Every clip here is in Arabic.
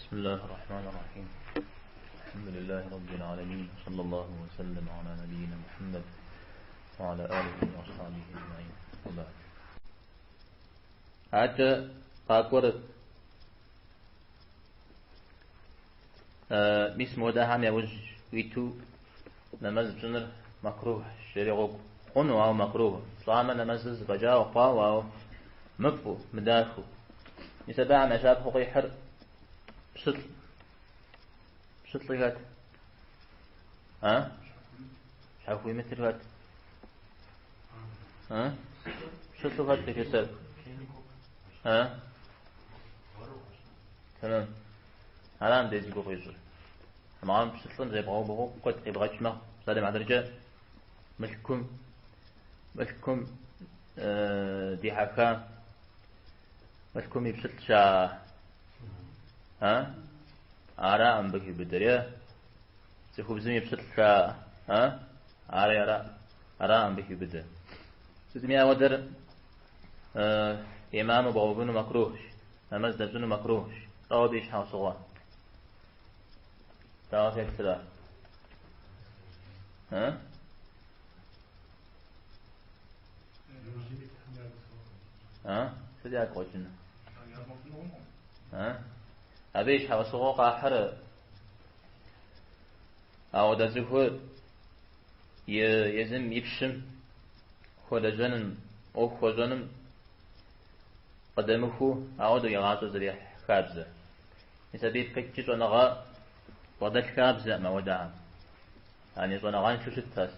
بسم الله الرحمن الرحيم. الحمد لله رب العالمين، صلى الله وسلم على نبينا محمد وعلى آله وأصحابه أجمعين، وبعد. حتى قاكور ميس مودا هم يوج ويتو نماز جنر مكروه شريعه قنو أو مكروه صامة نماز بجاء وقاو أو مفو مداخو يسبع مشاب حقي حر شطل هات شافوي مثل هات شطل هات بكسر تمام الان ديزي بوغيزو معهم شطلن زي بغو بغو قد يبغى ما صار مع درجة مشكم دي حكا مشكم يبسط شا آراء أم بكي بدريا سيخوب زمي بسط شا آراء أم بكي بدر سيزمي أودر إمام بغوبون مكروهش نماز دبزون مكروهش روا بيش حاصوا توا فيك سلا سيدي أكوشنا أبيش حاصوا قاحر أو دزوه يزم يبشم خدجنن أو خزنن قدمه أو دو يغاطو زريح خابزة يسبيب كتشت ونغا وضل خابزة ما ودعم يعني صنغان شو شتاس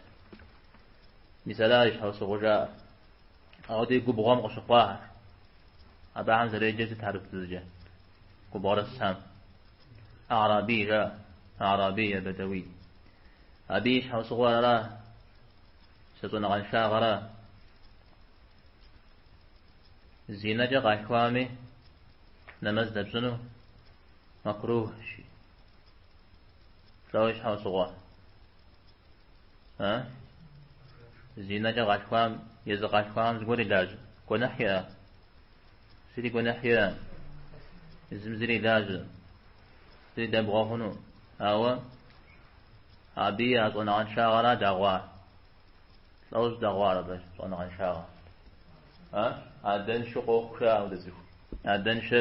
مثلا يشحو صغجاء أو دي قبغام قشقواه أبا عن زريجة تعرف تزجة قبار السام أعرابي بدوي أبي يشحو صغارا ستنغان شاغرا زينة جا قاكوامي نمز دبزنو مكروه شي لو يشحو صغار زينة جا قاكوام يزا قاكوام زغوري لاج قنحيا سيدي قنحيا زمزري لاج سيدي دبغوهنو أو أبي أصنعان شاغرا دغوا لوز دغوا بس صنعان شاغرا أدن شقوق شاو دزيف أدن ش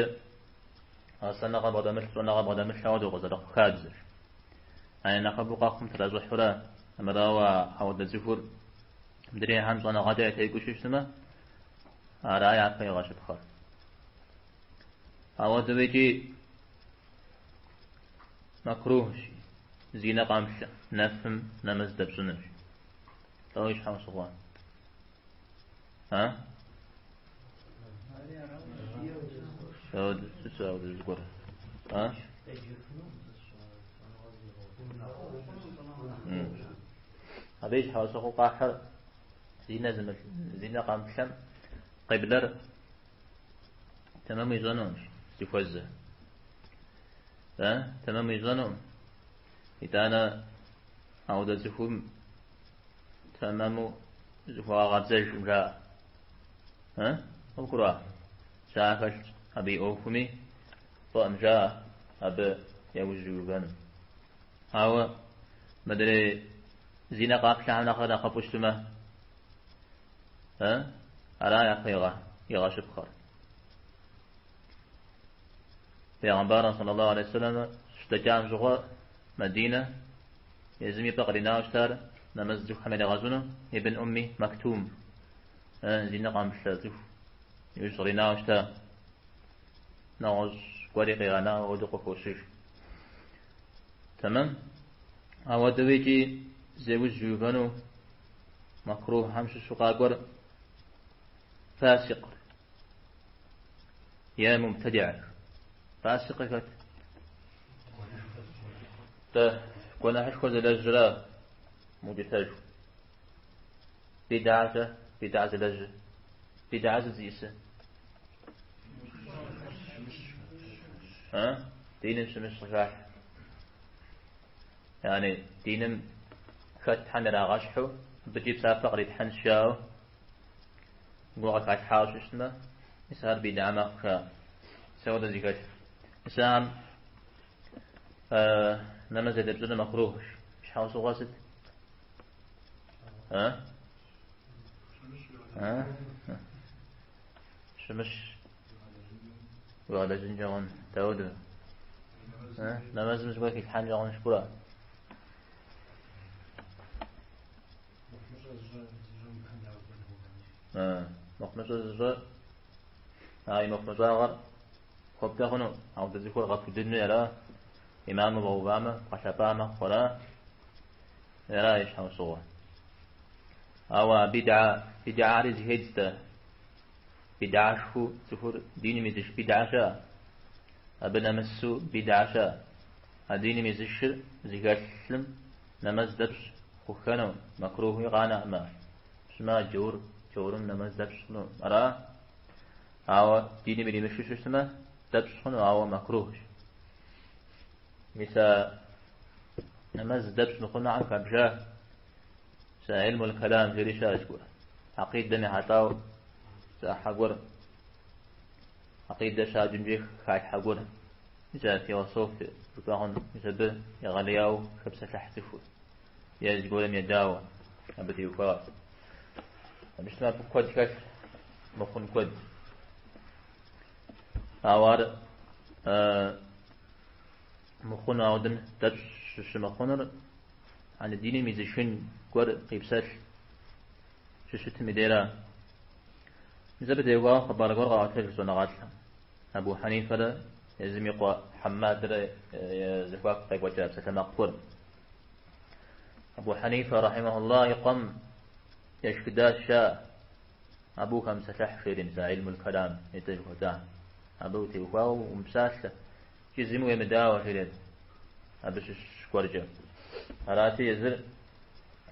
أصلا قبض مثل صنع شاو دو غزر خادز أنا نخبو قاكم تلازو حرا أمراوا أو دزيفور مدري هم صنع غدا تيجوش اسمه أراي عفوا غاشب خار أو دويجي مكروه شي زينة قامشة نفهم نمز دبسونش لو إيش حاول صغان سعود الزقر أبيش حاول صغو قاحر زينة قامشة قبلر تمام يزنونش سيفوزه تمام يزنون إذا أنا أود زفهم تمام زفوا غزج جاء أقرأ شافش أبي أوفمي فأم جاء أبي يوجوبان أو مدري زينة قاف شعنا خدا قبوشتما ألا يغشب خار پیغمبر صلى الله عليه وسلم اشتجام زغوا مدينة يزمي بقرنا اشتار نمز حمد غزونه ابن أمي مكتوم زينة قام بشتازف يشغلنا اشتار نغز قريقي غنا ودق فوشيش تمام أو دويجي زوج جوبانو مكروه همش شقاقر فاسق يا مبتدع فاسق كت كنا حشكو زلجرا مجتاج بدعة زلج بدعة زيسة دين شمش صحاح يعني دين خد حن راغشحو بجيب سافق ريد حن شاو قوغك عشحاوش اسمه يسار بدعة مخا سودا زيكت إسلام نمز دبزنا مكروه مش حاوس غاسد شمش وعلى جنجان تود نمز مش باكي الحاجة عن شبرا مخمس الزر هاي مخمس غر خب تخنو أو تذكر غف الدنيا لا إمام وأوباما وشباما ولا لا يشحن صور أو بدعة رزهجته بدعة شو تفر دين مزش بدعة شا أبنا مسو بدعة شا الدين مزش زكاة السلم نمز دبس خخنو مكروه يغانا ما اسمه جور نمز دبس خنو أرى أو دين مدي مشوش اسمه دبس خنو أو مكروه مثال نمز دبس نخنا عن كبجاه علم الكلام جري شاشكور عقيد دمي حتاو حقور عقيد دشا جنجيخ خاك حقور جاء فيلسوف بقاهن يسبه يغلياو خبسة تحتفو يجبولم يداو أبدي وقار بشنا بكود كثر مخون كود أوار مخون أودن دبش مخونر عن الدين ميزشن قر قيبسات ششت مديرة مزبط يقع خبار قر قاتل سنغات أبو حنيفة يزم يقع حماد زفاق طيب وجاب ستمقفر أبو حنيفة رحمه الله يقم يشكدا شاء أبو خمسة تحفير علم الكلام يتجهدان أبو تيوكاو ومساسة جزمو يمداوة في اليد أبو شكورجا هراتي يزر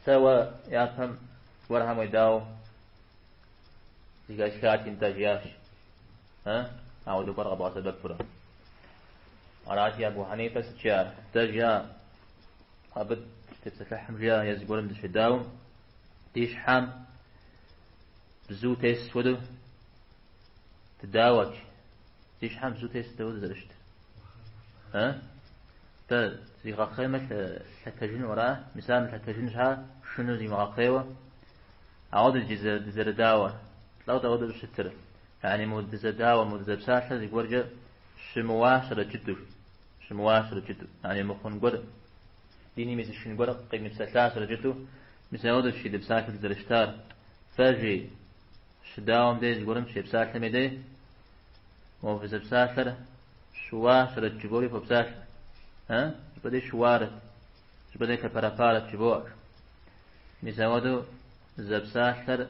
سوى يافهم ورهم يداو زيغا شكات انتاجياش أعود برغب واسبب فرا هراتي أبو حنيفة ستشار تاجيا أبد تتسفحم جا يزقور مدش يداو تيش حام بزو تيس ودو تداوك تيش حام بزو تيس تداو زرشت تا زي غاقيمة تتجن وراه مثال تتجنها شنو زي مغاقيوة عود الجزر داوة لو تغود الشتر يعني مود داوة مود بساشة زي ورجة شمواشرة جدو يعني مخون قد ديني مثل شن قد قيمة سلاسة جدو مثل عود الشي بساشة زرشتار فاجي شداوم دي زي ورم شي بساشة ميدي وفي بساشة شواشرة جبوري فبساشة بدي شوارد بدي كبرفارة جبور نسودو زبساشر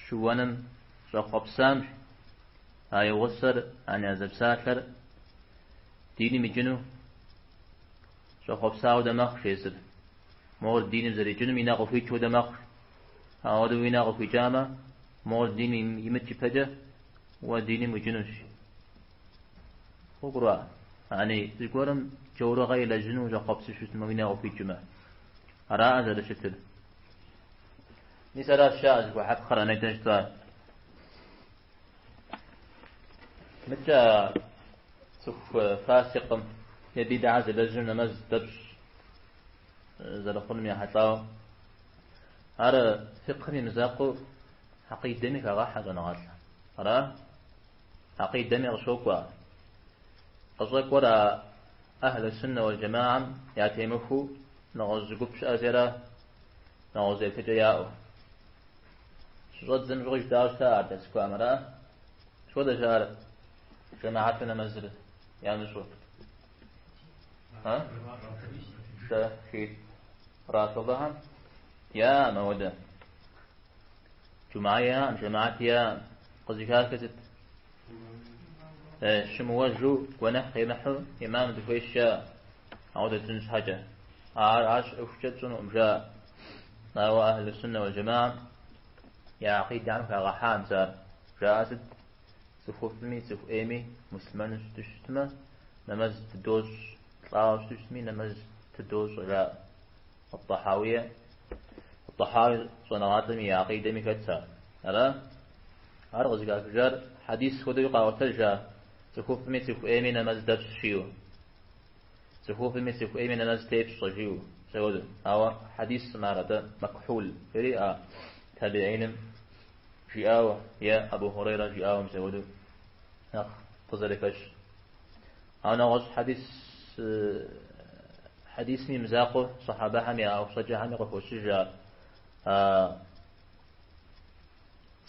شوانم رقبسام هاي وصر أنا زبساشر ديني مجنو رقبساو دماغ شيسر مول ديني زري جنو مينا قفي شو دماغ هاودو مينا قفي جامع مول ديني يمتش بجا وديني مجنوش وقرأ يعني ذكرهم جورا غير لجنو جقبس شو اسمه مينا قفي جمع أرى هذا الشتل مثال الشاذ وحب خرنا تنشطان متى سوف فاسق يبي دعاز لجنو نمز دبش زلقون ميا حتاو أرى فقري نزاقو حقيد دمي كغاحة غنغاثة أرى حقيد دمي غشوكوا قصدك ورا أهل السنة والجماعة يعتمفوا نغزقوبش أزيرا نغزي الفجياء شرط زنجوش داوش تار تسكو أمرا شو ده شار جماعتنا مزر يعني شو شهيد راتضهم يا مودة جماعة يا قصدك كزت شموجو ونحي محو إمام دفويش عودة تنس حاجة عاش أفشت سنو أمجاء ناو أهل السنة والجماعة يا عقيد عنك غحام سار جاسد سخوف مي سخ إيمي مسلمان تشتمه نمز تدوز طاوش تشتمي نمز تدوز على الطحاوية صنعاتهم يا عقيد مي كتسار ألا أرغز قاكجار حديث خدو يقع وتلجا سخوف مي سخ إيمي نمز دبس شيو سخوف مثل أي من الناس تيف صجيو سود أو حديث مارد مكحول فريئة تابعين جاءوا يا أبو هريرة جاءوا مسودو نخ تزرفش أنا غص حديث مزاقه صحابة هم أو صجة هم يقفوا شجع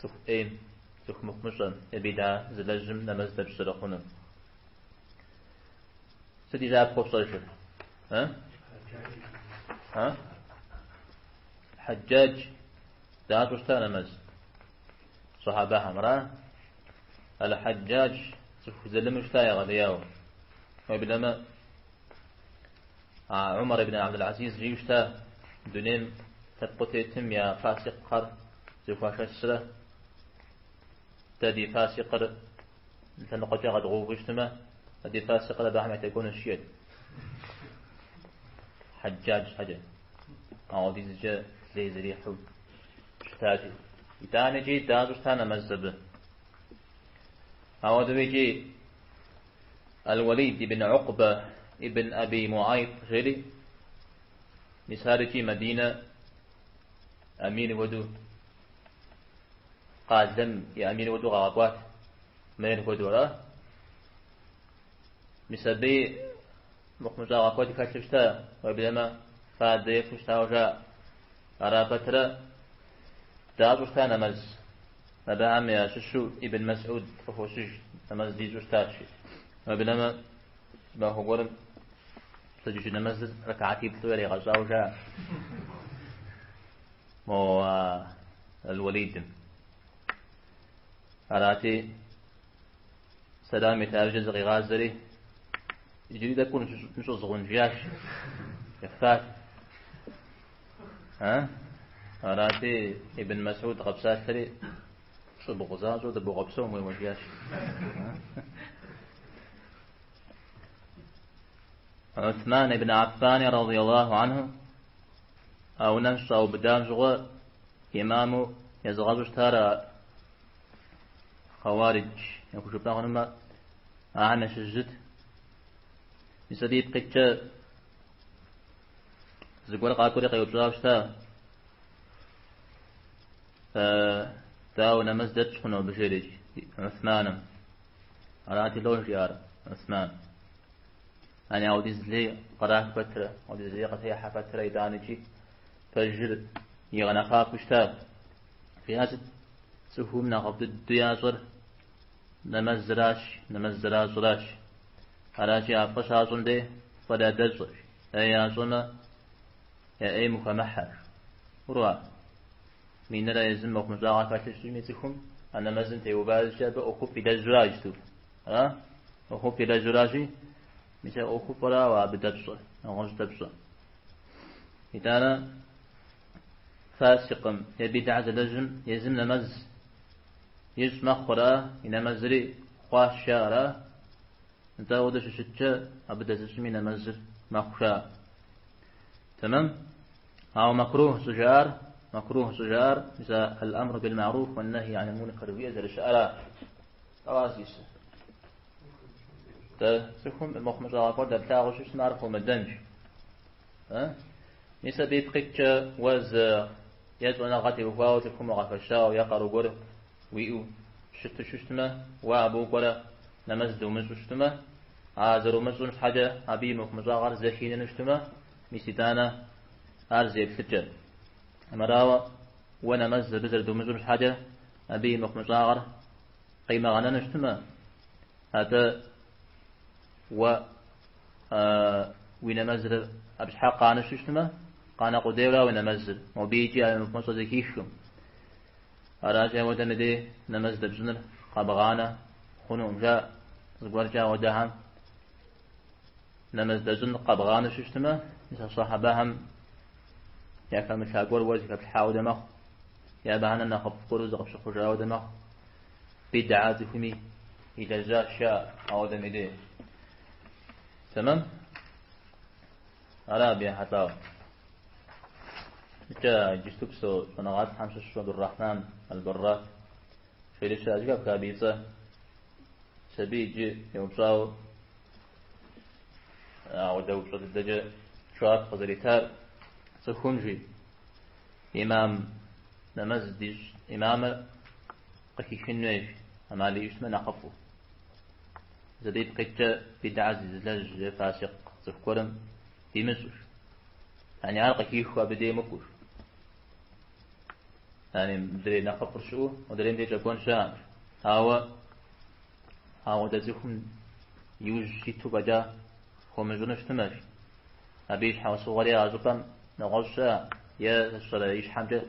سخ أين سخ مخمشا يبيدا زلجم نمز دبشرخنا سدي جاب خوف صجة ها حجاج دات وشتا نمز صحابة همرا الحجاج سخ زلم وشتا يغلياو وبلما عمر بن عبد العزيز جيشتا دونين تبقتيتم يا فاسق قر زفاش السرة تدي فاسق قر تنقجا قد غوغشتما تدي فاسق قر بحمة تكون الشيء حجاج حاجة عودي زجا زي زريحو شتاجي يتاني جي دازوشتانا مزبه عودي بيجي الوليد بن عقبة ابن أبي معيط غيري مسارجي مدينة أمين ودو قادم يا أمين ودو غابات مين ودو را مسابي مخمجا غابات كاتشتا وبلما فادي فشتا وجا أرابترا دازوشتا نمز نبهم يا ششو ابن مسعود فهوشج نمز ديزوشتاشي وبلما ما هو قرن تجيش نمز ركعتي بثوري غزاوجا مو الوليد أراتي سلامي تارجز غازري يجري دا كون نشو زغنجياش يخفات ها أراتي ابن مسعود غبسات سري شو بغزازو دا بغبسو مو يمجياش عثمان بن عفان رضي الله عنه أو ننشى أو بدام جغى إمام يزغزوش تارى خوارج يقول شو بتاعه نما أنا شجت يسديد قتة زقول قاكوري قيوب جاوش تاو نمزدت شنو بشريج عثمان أراتي لون جيار عثمان أنا أودي زلي قراه فترة أودي زلي قتيحة فترة يدانجي فجر يغنى خاف وشتاب في هذا سهوم نقبض الديازر نمزراش على شيء أفقش عزم ده فلا دزر أي عزم يا أي مفمحر وروا من لا يزم مخمزاعة فتشتري متكم أنا مزن تيوبال شاب أخوف في دزراج تو أخوف في دزراجي مثل أخوف ولا وبدبصر أغنج دبصر إذا فاسقم يبي دعز لجم يزم نمز يسمى خرا إن مزري خواش شارا انت ودش شتى أبدا زسمي نمزر مخشا تمام أو مكروه سجار مثل الأمر بالمعروف والنهي عن المنكر ويزر الشارع أواسيس تسكم المخمجة قد بتاعه شو اسمه عرفه مدنج نسا بيبقيتش وز يزونا غاتي وفاو تكم غفشا ويقروا قرر ويقو شتما وابو قرر نمزدو مزوشتما عازرو مزونش حاجة أبي مخمجة غار زخين نشتما ميسيتانا أرزي بسجل مراوة ونمز بزردو مزونش حاجة أبي مخمجة غار قيمة غانا نشتما هذا و وينمزل أبشحاق قانا ششتما قانا قديولا ونمزل وبيجي على مفمصة ذكيشكم أراجع ودمدي نمزل بزنر قبغانا خنوم جاء زقوار جاء ودهم نمزل بزنر قبغانا ششتما مثل صاحبهم يا كم شاقور وزك بحاو دمخ يا بهنا نخب قروز غبش خجاو دمخ بدعات فمي إذا جاء شاء أو دمدي تمام أرابيا حتى جاء جستكسو صناعات حمش الشهد الرحمن البرات في لسه أجاب كابيسة سبيجي يومصاو ودو صد الدجا شواب خزريتار سخونجي إمام نمز ديش إمام قكي شنويش أما لي يسمى نقفو زديد قيتش بدعز زلج فاسق سفكورم ديمسوش يعني عارق كيخوا بدي مكوش يعني مدري نقفر شو ودري مدي جاكون شام هاو دزيكم يوج شيتو بجا خمجونش تمش أبيش حوصو غري عزبان نغشا يا الصلاة يش حمجة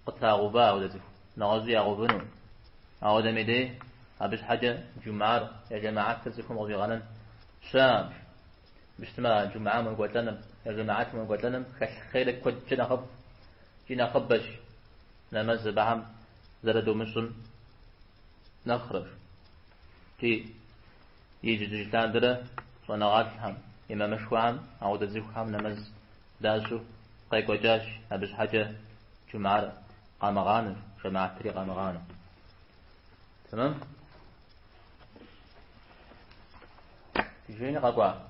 قطع غباء ودزيكم نغزي غبنو أو دمدي أبيش حاجة جمعة يا جماعة تزيكم غزي غنن شام بجتماع جمعة من قوتلنم يا جماعة من قوتلنم خيلك كود جنا خبش نمز بعم زردو مسلم نخرج تي يجي جلتان درة ونغاتهم إما مشوعهم أو دزيوهم نمز داسو قيق وجاش أبس حاجة جمعة قامغانو جماعة تري قامغانو تمام تجيني قاقوا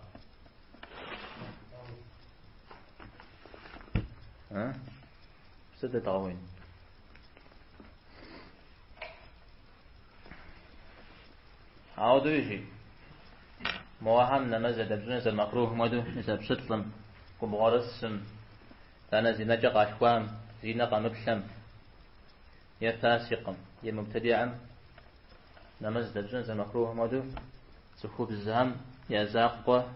سدة طاوين عاودو يجي موهم نمز دبزونز المكروه مدو نسب شتلم كبغارسم أنا زينجا قاشوام زينة قمبسم يا فاسقم يا مبتدعم نمز دبزونز المكروه مدو سخوب الزهم يا زاقوة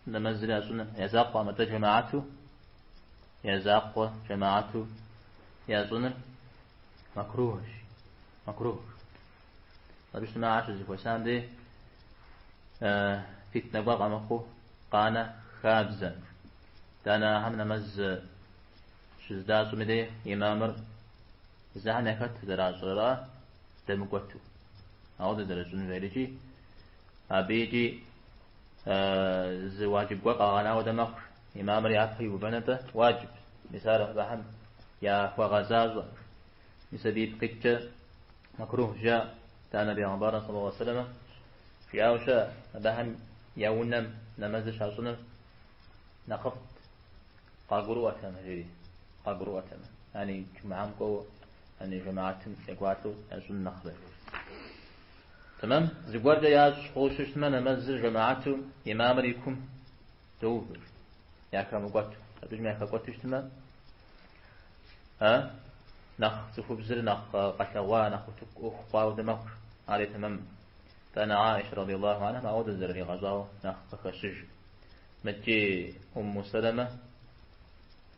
نمز لازون يا زاقوة متى جماعته يا زاقوة جماعته يا زون مكروه لبيش ما عاش زي فوسان دي فتنة بقى مخو قانا خابزا دانا هم نمز شزدا سمدي إمامر زهنا كت دراج را دمقوتو أو درجون فيريجي أبيجي زواجب وقع غنا ودمق إمامر يعطي وبنته واجب مثال بهم يا وغزاز يسبيب قتة مكروه جاء تانا بيغمبارا صلى الله عليه وسلم في أوشا بهم يونم نمزش عصنا نقفت قاقروا أتما جيري قاقروا أتما يعني جمعهم قوة يعني جماعتهم يقواتلو أزون نخبر تمام زقوار جاياز خوشش ما نمزل جماعته إمام ريكم دوبر ياكرم قواتو أبيج ما يخاقواتوش تمام نخ سخوب زر نخ قشوا نخ أخوا ودمق عليه تمام فأنا عائشة رضي الله عنها ما أود الزر غزاو نخ خشج متجي أم سلمة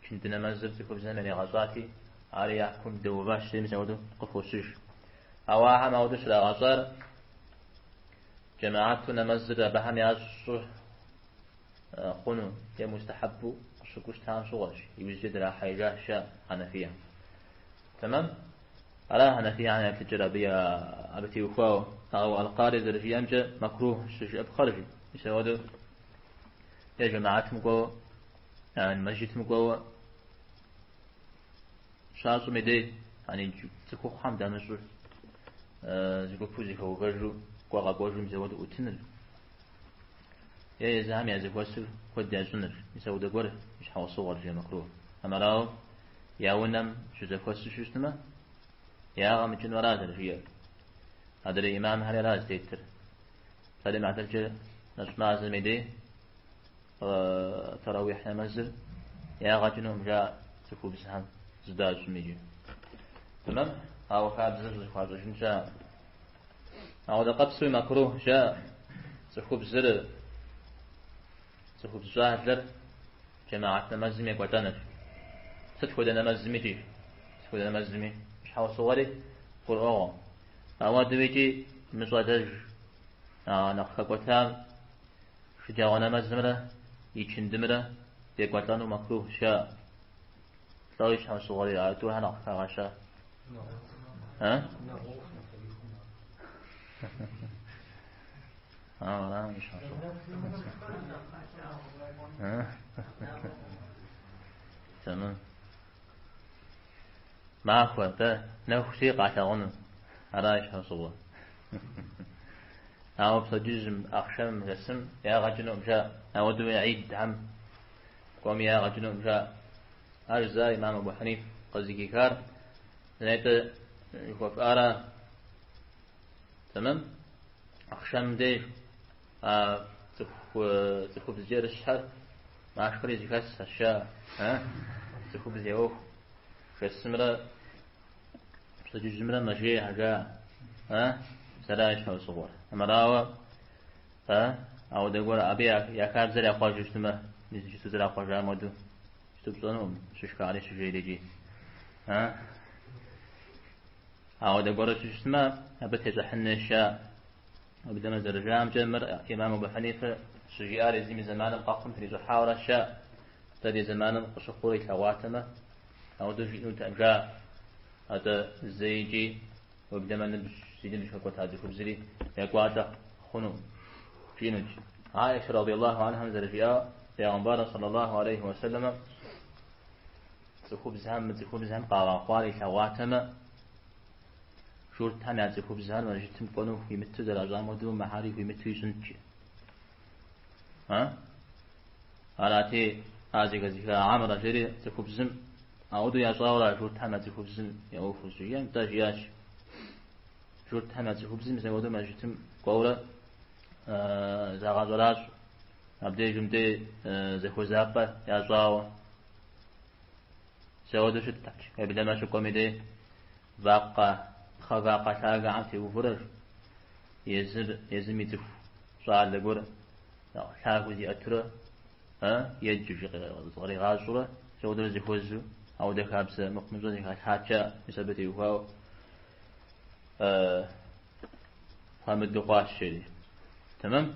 كنت نمزل سخوب زمن غزاتي علي يحكم دوباش سيمس أودو قفوشج أواها ما أودش لا غزار جماعتنا نمزل بهم يعصر خنو يا مستحب شكوش تام شغش يوجد لا حاجة شاء حنفية تمام على حنفية يعني بتجربية أبتي وخاو أو القارئ درجي أمجى مكروه شج أبخرجي يسودو يا جماعتهم قو يعني مسجدهم قو شاسو مدي يعني تكو خام دانسو زكو فوزي كو غجو قوا قوجو مسودو أتنل يا زعم يا زكوسر خد يا سنر يسودو قوله مش حوصور جي مكروه أما راو يا ونم شو زكوسر شو اسمه يا غام جن وراد الرجال هذا الإمام هل راز تيتر فلما اعتلج نسمع زميدي تراويح نمزل يا غاجنهم جاء تكو بسهم زداج ميجي تمام أو خاب زر خاب جنجا أو دقبسو مكروه جاء تكو زر تكو زاهدر جماعة نمزمي قوتانر ستكو دا نمزمي جي ستكو دا نمزمي مش حاول صغري قول أوغم أما دويجي مزودج نخا قوتان شجاوانا مزمرة يشندمرة دي قوتانو مكروه شاء تلاويش حاول صغري عادوها نخا غشا ها؟ لا مش تمام ما أخوة نخشي قاشغون أرايش حصوة أو بصجزم أخشم جسم يا غجنو مشاء أو دو عيد هم قوم يا غجنو مشاء أجزاء إمام أبو حنيف قصدي كار نيت يخوف أرى تمام أخشم دي تخوف زير الشهر ما أشكري زكاس الشاء تخوف زيوف كسمرة بصجزمرة مجيء حاجة سلاش أو صغور أمراوة أو دقول أبي يا كابزر يا خواج جسمه نزج تزرع خواج عمودو تبصنهم شو كاري شو جيدي أو دقول شو جسمه أبتهز حن الشاء أبدا ما زرجام جمر إمام أبو حنيفة شجيار زي زمان قاقم في حاور الشاء تدي زمان قشقوري ثواتمه أو دجي نتأجا هذا زيجي وبدا ما نبش سيدنا شكوت هذه خبزري يقواته خنو فينج عائشة رضي الله عنها زرجيا يا صلى الله عليه وسلم تخبزهم قاوا خوالي ثواتمه شورت هنا تخبزهم ورجتم كونوا في متى درجام ودوم محاري في متى يسنج علاتي هذه كذا عمر جري تخبزم أودو يا صاورا شورت هنا تخبزم يا أوفوس يوم تاجياش شورت هنا تخبزم زي ودوم أجتم قورة زغازولاش أبدي جمدي زي خوزابة يا صاو سودو شتاش يبدأ ما شو كوميدي باقة خواقة ثاقة عم تيوفرر يزمي تف صار لقورة ثاقو زي أترى يجو صغري غازورة سودو زي خوزو أو دكابس مقمزو زي حاجة يثبت يوفاو هم الدقاء الشيء تمام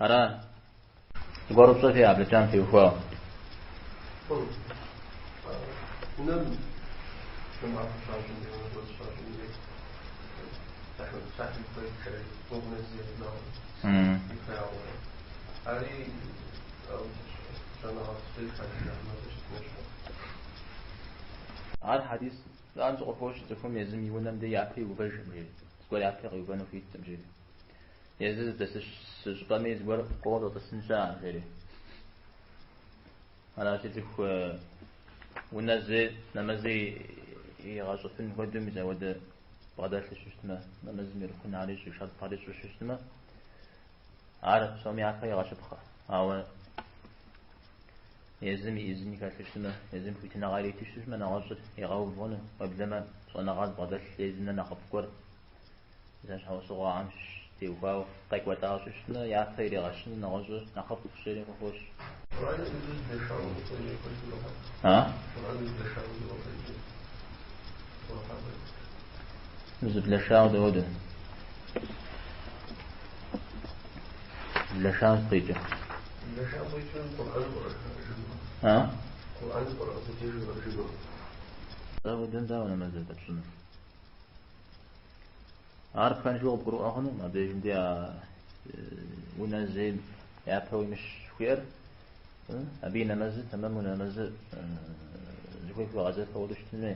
أرى قرب صفي عبد الجان في يوفاو نعم هذا حديث لا أنت قفوش تفهم يزم يونم دي يعطي وبرج مجيء تقول يعطي غيبانو في التمجيد يزيد تسش سبامي تقول قوة تسنشاء مجيء أنا أشترك ونزل نمزي يغاشفين قدوم إذا ود بعدش لشتما نمزي ميركون عليه شو شاد عليه شو شتما عارف سامي عارف يغاشف خا أو يزمي كاشتما يزم في تناغالي تشتما نغاشف يغاو بونه وبدما صناغات بعدش يزمنا نخبكور إذا شو سوا عمش تيوفاو قيك وتاعش شتما يعرف يغاشفين نغاشف نخبك شيء مخوش نزل لشاو دودن لشاو قيجة دودن داونا مازال تبصنا عارف كان شو بقرأ أخنو ما بيجم دي ونزل يعطوي مش خير أبينا مزد تمامنا مزد زكوي في غزة فودش تنمي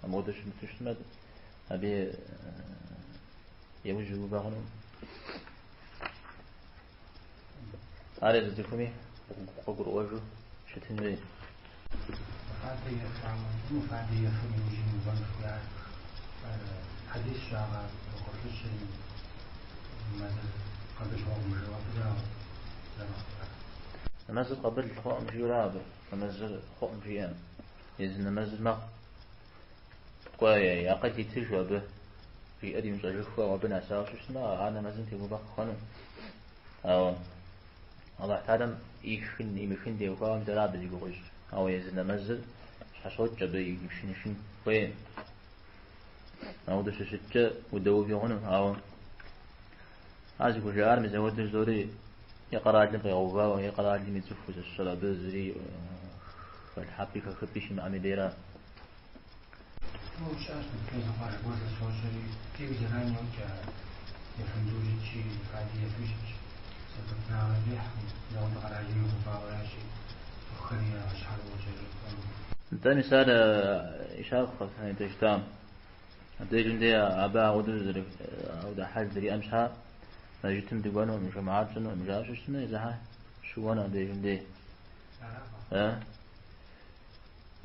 أما ودش متشتمد أبي يوجه بغنو هذا زكومي قبر وجه شتنمي مفادية فمي وجه مبنخ حديث شعر وقفش ماذا قبل هو مجرد نمزل قبل الخوء مشي رابع نمزل خوء مشيان إذا نمزل ما قوية يا قد يتجوا به في أدي مصاجر خوء وبنا ساوس اسمه أنا مزل تبغى بخانو أو الله تعالى يمكن دي وخوء مدراب دي بقولش أو إذا نمزل حصوت جبه يمشين وين أو ده شجع ودو في هنا أو هذا كل جار مزود الزوري يقرأ لي غوبا ويقرأ لي متزفوز الصلاة بزري فالحبي كخبيش مع مديرة. مش أصلا كذا قارئ ولا سوسي كيف جراني وجا يفندوجي شيء قاعد يفيش سببنا رجح لو نقرأ لي غوبا ولا شيء وخلي أشعر وجهي. أنت مثال إشارة خاصة تجتام ديجن دي أبا ودر أو ده حال دري أمشها نجتم دقانو مجمعات سنو مجاش سنو إذا شو أنا ديجن دي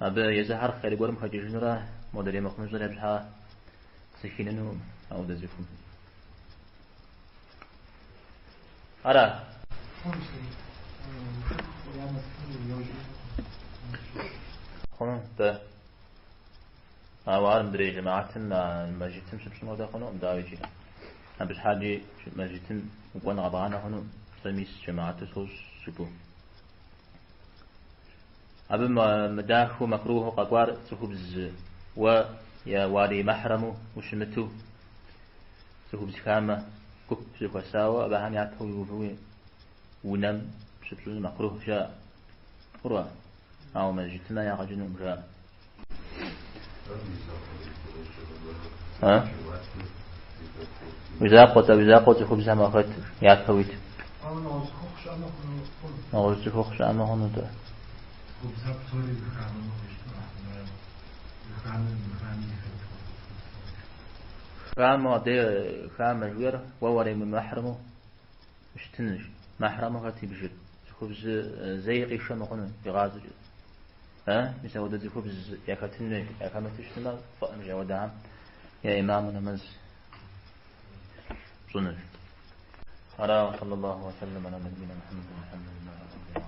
أبا يزهر خير قرم خجيجن راه مدري مخمز راه بشها سكيننو أو ده زفهم أرى خنو ده أوارم دري جماعتنا المجتم سبسمو ده خنو مداويجي أبش حاجي مجتم وقنا غبانا خنو سميس جماعة سوس سبو أبو مداخو مكروه ققوار سخبز و يا واري محرمو وشمتو سخبز خامة كوب سخوساوة أبا هاني عطو يوفوي ونم سبسوز مكروه جاء قروا أو مجتنا يا غجنو جاء ها وزاقوت خبز ما خد يعطويت أغوز تخوخش أما هنو ده خامة ده خامة جوير ووري من محرمه مش تنج محرمه غتي بجد خبز زي قيشة مقنن بغاز ها مثلا وده خبز يا كتنج يا كما تشتنا فأنا جودام يا إمامنا مز صنع. صلى الله وسلم على نبينا محمد